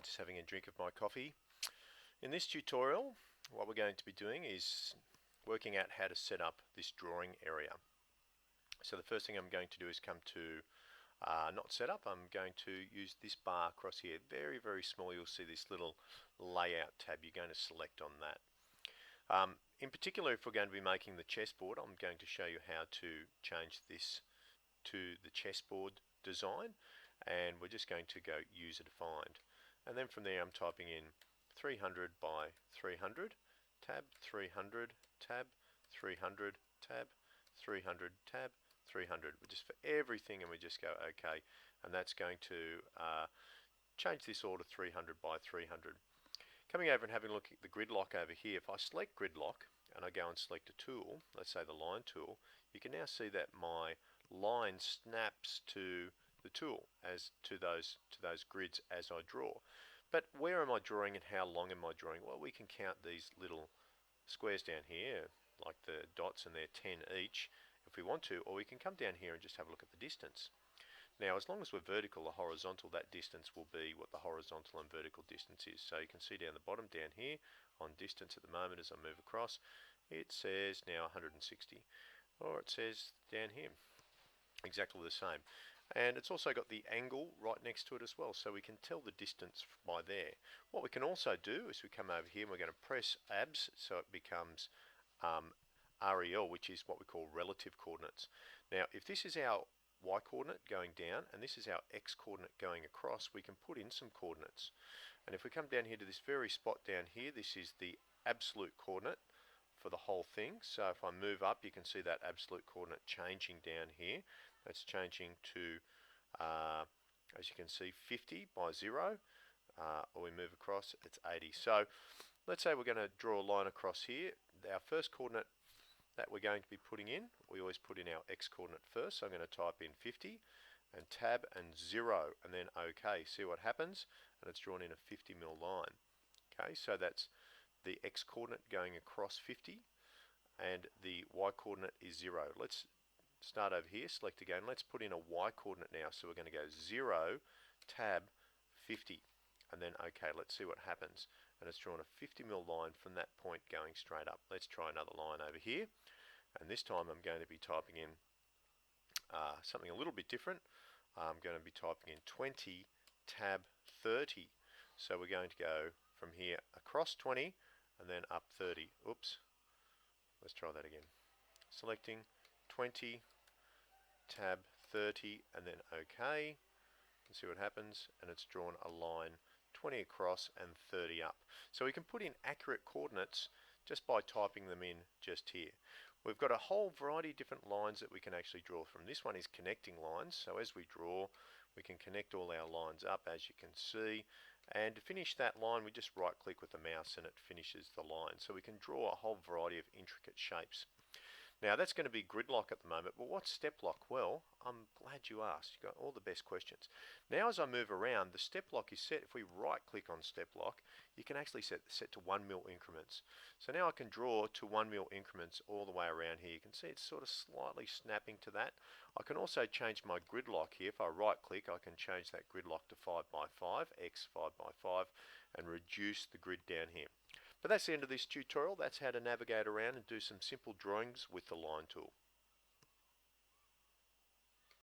Just having a drink of my coffee. In this tutorial, what we're going to be doing is working out how to set up this drawing area. So the first thing I'm going to do is come to not set up, I'm going to use this bar across here. Very, very small. You'll see this little layout tab. You're going to select on that. In particular, if we're going to be making the chessboard, I'm going to show you how to change this to the chessboard design, and we're just going to go user defined. And then from there I'm typing in 300 by 300, tab 300, tab 300, tab 300, tab 300. We're just for everything, and we just go OK, and that's going to change this all to 300 by 300. Coming over and having a look at the grid lock over here, if I select grid lock and I go and select a tool, let's say the line tool, you can now see that my line snaps to the tool as to those grids as I draw. But where am I drawing and how long am I drawing? Well, we can count these little squares down here, like the dots, and they're 10 each if we want to, or we can come down here and just have a look at the distance. Now, as long as we're vertical or horizontal, that distance will be what the horizontal and vertical distance is. So you can see down the bottom down here on distance at the moment as I move across, it says now 160, or it says down here exactly the same. And it's also got the angle right next to it as well, so we can tell the distance by there. What we can also do is we come over here and we're going to press ABS, so it becomes REL, which is what we call relative coordinates. Now, if this is our Y coordinate going down and this is our X coordinate going across, we can put in some coordinates. And if we come down here to this very spot down here, this is the absolute coordinate for the whole thing. So if I move up, you can see that absolute coordinate changing down here. That's changing to, as you can see, 50 by 0, or we move across, it's 80. So let's say we're going to draw a line across here. Our first coordinate that we're going to be putting in, we always put in our X coordinate first, so I'm going to type in 50 and tab and 0 and then OK. See what happens? And it's drawn in a 50 mil line. Okay, so that's the X coordinate going across 50 and the Y coordinate is 0. Let's start over here, select again. Let's put in a Y coordinate now. So we're going to go 0, tab 50 and then OK. Let's see what happens. And it's drawn a 50 mil line from that point going straight up. Let's try another line over here. And this time I'm going to be typing in something a little bit different. I'm going to be typing in 20, tab 30. So we're going to go from here across 20 and then up 30. Oops. Let's try that again. Selecting 20, tab 30 and then OK. You can see what happens, and it's drawn a line 20 across and 30 up. So we can put in accurate coordinates just by typing them in just here. We've got a whole variety of different lines that we can actually draw from. This one is connecting lines, so as we draw we can connect all our lines up, as you can see, and to finish that line we just right click with the mouse and it finishes the line. So we can draw a whole variety of intricate shapes. Now that's going to be grid lock at the moment, but what's step lock? Well, I'm glad you asked. You've got all the best questions. Now as I move around, the step lock is set. If we right click on step lock, you can actually set to 1 mil increments. So now I can draw to 1 mil increments all the way around here. You can see it's sort of slightly snapping to that. I can also change my grid lock here. If I right click, I can change that grid lock to 5 by 5, X 5 by 5, and reduce the grid down here. But that's the end of this tutorial. That's how to navigate around and do some simple drawings with the line tool.